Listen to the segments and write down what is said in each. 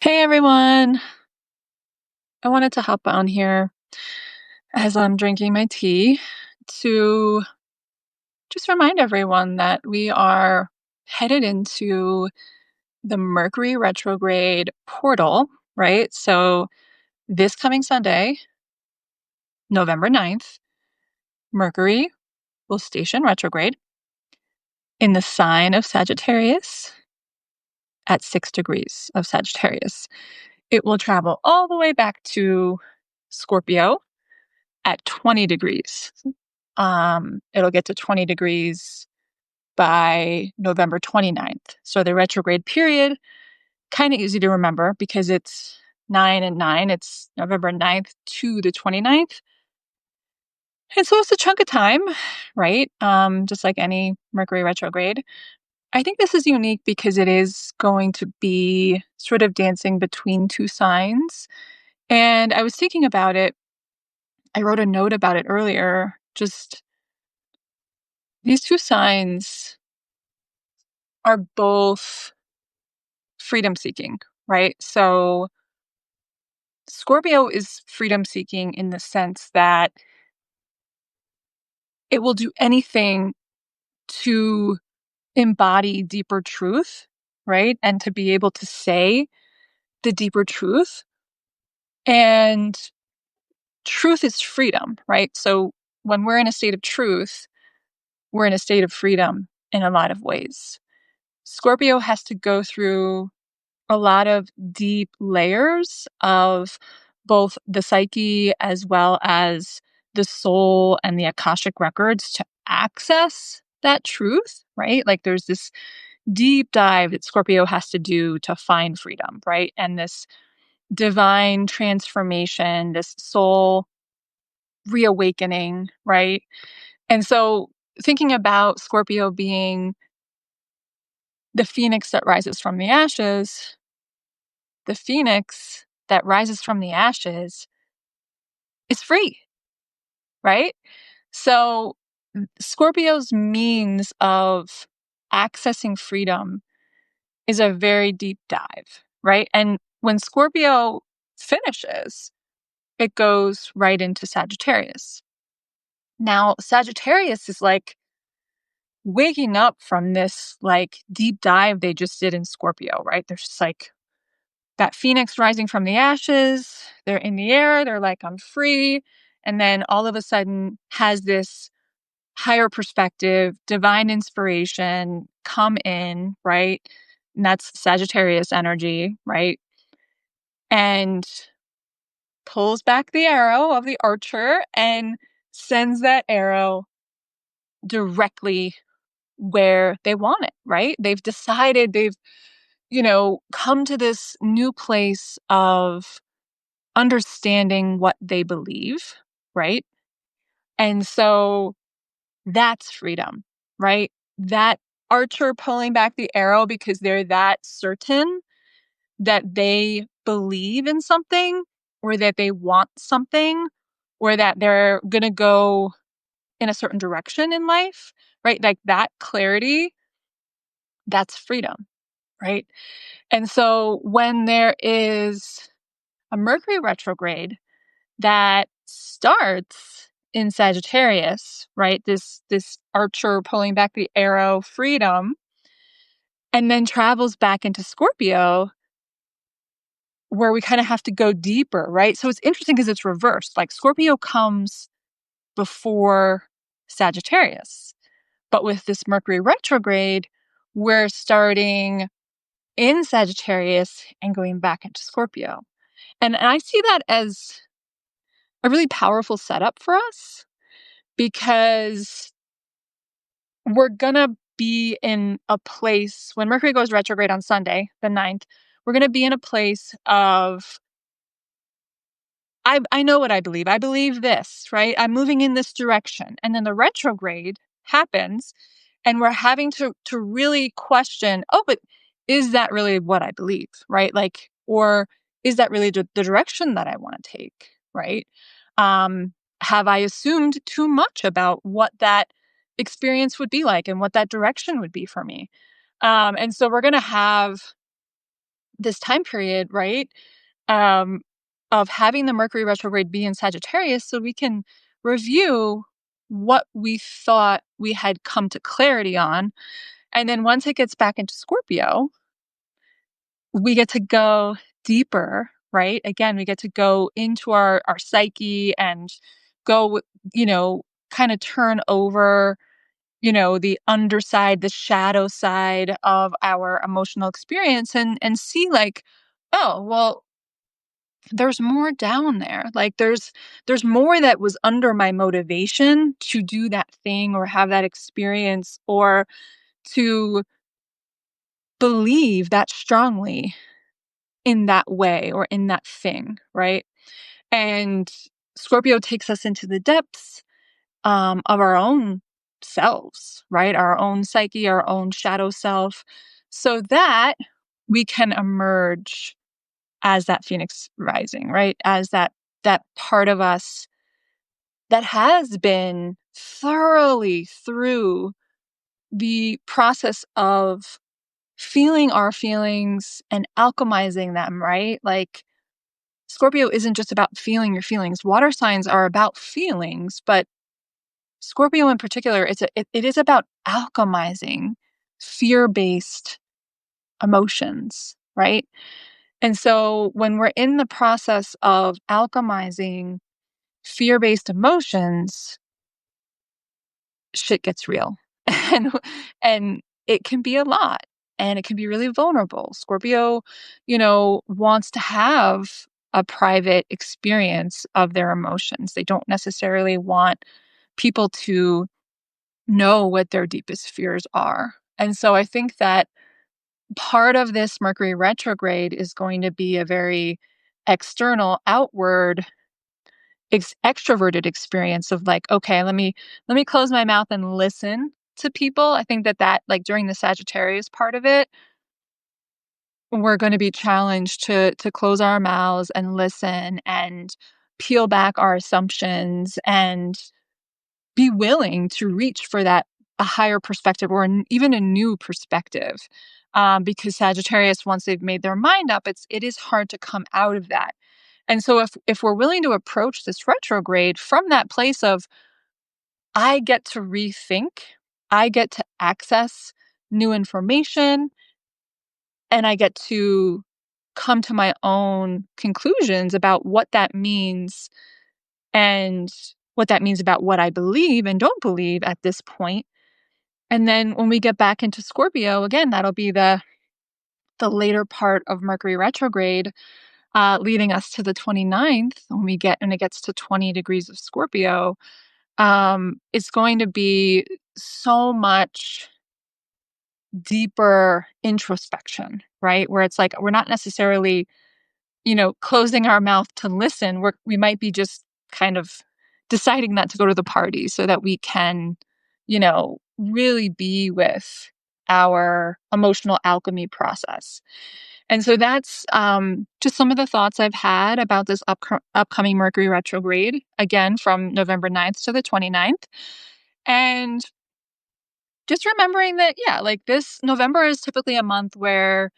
Hey everyone! I wanted to hop on here as I'm drinking my tea to just remind everyone that we are headed into the Mercury retrograde portal, right? So this coming Sunday, November 9th, Mercury will station retrograde in the sign of Sagittarius at 6 degrees of Sagittarius. It will travel all the way back to Scorpio at 20 degrees. It'll get to 20 degrees by November 29th. So the retrograde period, kind of easy to remember because it's 9 and 9. It's November 9th to the 29th. And so it's a chunk of time, right? Just like any Mercury retrograde. I think this is unique because it is going to be sort of dancing between two signs. And I was thinking about it. I wrote a note about it earlier. Just these two signs are both freedom seeking, right? So Scorpio is freedom seeking in the sense that it will do anything to embody deeper truth, right? And to be able to say the deeper truth. And truth is freedom, right? So when we're in a state of truth, we're in a state of freedom in a lot of ways. Scorpio has to go through a lot of deep layers of both the psyche as well as the soul and the Akashic records to access that truth, right? Like there's this deep dive that Scorpio has to do to find freedom, right? And this divine transformation, this soul reawakening, right? And so thinking about Scorpio being the phoenix that rises from the ashes, the phoenix that rises from the ashes is free, right? So Scorpio's means of accessing freedom is a very deep dive, right? And when Scorpio finishes, it goes right into Sagittarius. Now, Sagittarius is like waking up from this like deep dive they just did in Scorpio, right? There's just like that phoenix rising from the ashes. They're in the air. They're like, I'm free. And then all of a sudden has this higher perspective, divine inspiration come in, right? And that's Sagittarius energy, right? And pulls back the arrow of the archer and sends that arrow directly where they want it, right? They've decided, come to this new place of understanding what they believe, right? And so that's freedom, right? That archer pulling back the arrow because they're that certain that they believe in something or that they want something or that they're going to go in a certain direction in life, right? Like that clarity, that's freedom, right? And so when there is a Mercury retrograde that starts in Sagittarius, right? This archer pulling back the arrow freedom and then travels back into Scorpio where we kind of have to go deeper, right? So it's interesting because it's reversed. Like Scorpio comes before Sagittarius. But with this Mercury retrograde, we're starting in Sagittarius and going back into Scorpio. And I see that as a really powerful setup for us because we're going to be in a place when Mercury goes retrograde on Sunday, the 9th, we're going to be in a place of I know what I believe. I believe this, right? I'm moving in this direction. And then the retrograde happens and we're having to really question, oh, but is that really what I believe, right? Like, or is that really the direction that I want to take, right? Have I assumed too much about what that experience would be like and what that direction would be for me? And so we're going to have this time period, right? Um, of having the Mercury retrograde be in Sagittarius so we can review what we thought we had come to clarity on. And then once it gets back into Scorpio, we get to go deeper, right? Again, we get to go into our psyche and go, kind of turn over, the underside, the shadow side of our emotional experience and see like, oh, well, there's more down there. Like there's more that was under my motivation to do that thing or have that experience or to believe that strongly in that way or in that thing, right? And Scorpio takes us into the depths of our own selves, right? Our own psyche, our own shadow self, so that we can emerge as that phoenix rising, right? As that part of us that has been thoroughly through the process of feeling our feelings and alchemizing them, right? Like Scorpio isn't just about feeling your feelings. Water signs are about feelings, but Scorpio in particular, it is about alchemizing fear-based emotions, right? And so when we're in the process of alchemizing fear-based emotions, shit gets real. and and it can be a lot and it can be really vulnerable. Scorpio, wants to have a private experience of their emotions. They don't necessarily want people to know what their deepest fears are. And so I think that part of this Mercury retrograde is going to be a very external, outward, extroverted experience of like, okay, let me close my mouth and listen to people. I think that like during the Sagittarius part of it, we're going to be challenged to close our mouths and listen and peel back our assumptions and be willing to reach for that a higher perspective or even a new perspective. Because Sagittarius, once they've made their mind up, it is hard to come out of that. And so if we're willing to approach this retrograde from that place of I get to rethink, I get to access new information, and I get to come to my own conclusions about what that means and what that means about what I believe and don't believe at this point. And then when we get back into Scorpio, again, that'll be the later part of Mercury retrograde, leading us to the 29th when it gets to 20 degrees of Scorpio. It's going to be so much deeper introspection, right? Where it's like we're not necessarily, closing our mouth to listen. We might be just kind of deciding not to go to the party so that we can, really be with our emotional alchemy process. And so that's just some of the thoughts I've had about this upcoming Mercury retrograde, again, from November 9th to the 29th. And just remembering that, yeah, like this November is typically a month where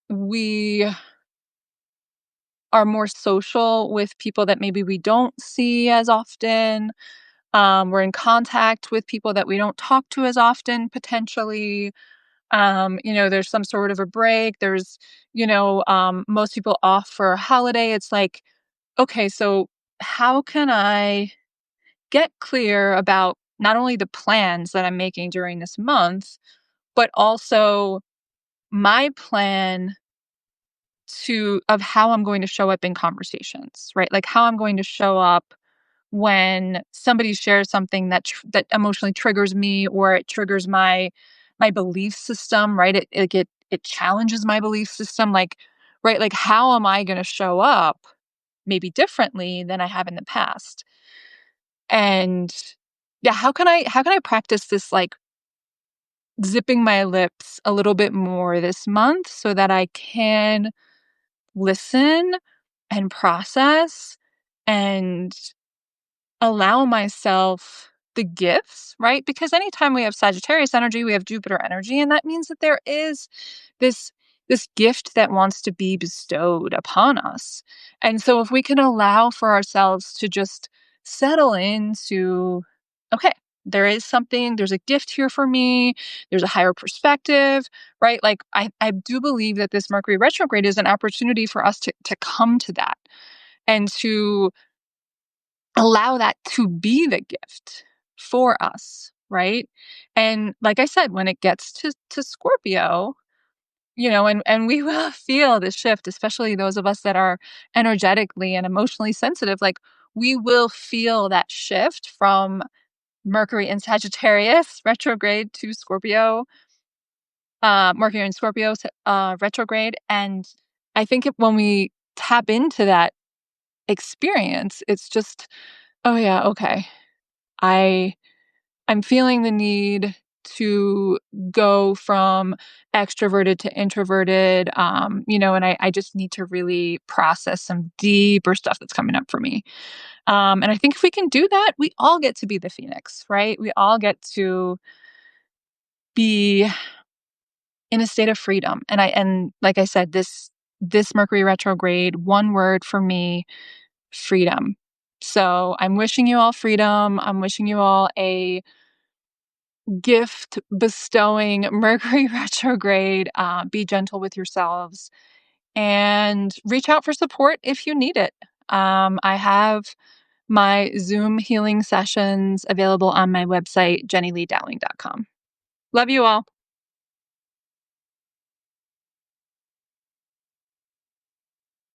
we are more social with people that maybe we don't see as often. We're in contact with people that we don't talk to as often, potentially. There's some sort of a break. There's, most people off for a holiday. It's like, okay, so how can I get clear about not only the plans that I'm making during this month, but also my plan of how I'm going to show up in conversations, right? Like how I'm going to show up when somebody shares something that emotionally triggers me or it triggers my belief system, right? It challenges my belief system, like, right? Like how am I going to show up maybe differently than I have in the past? And yeah, how can I practice this like zipping my lips a little bit more this month so that I can listen and process and allow myself the gifts, right? Because anytime we have Sagittarius energy, we have Jupiter energy. And that means that there is this this gift that wants to be bestowed upon us. And so if we can allow for ourselves to just settle into, okay, there's a gift here for me, there's a higher perspective, right? Like I do believe that this Mercury retrograde is an opportunity for us to come to that and to allow that to be the gift for us, right? And like I said, when it gets to Scorpio, and we will feel this shift, especially those of us that are energetically and emotionally sensitive, like we will feel that shift from Mercury in Sagittarius retrograde to Scorpio, Mercury in Scorpio retrograde. And I think when we tap into that experience, it's just, oh yeah, okay. I I'm feeling the need to go from extroverted to introverted, and I just need to really process some deeper stuff that's coming up for me. And I think if we can do that, we all get to be the phoenix, right? We all get to be in a state of freedom. And like I said, this Mercury retrograde, one word for me, freedom. So I'm wishing you all freedom. I'm wishing you all a gift bestowing Mercury retrograde. Be gentle with yourselves and reach out for support if you need it. I have my Zoom healing sessions available on my website, jenileedowling.com. Love you all.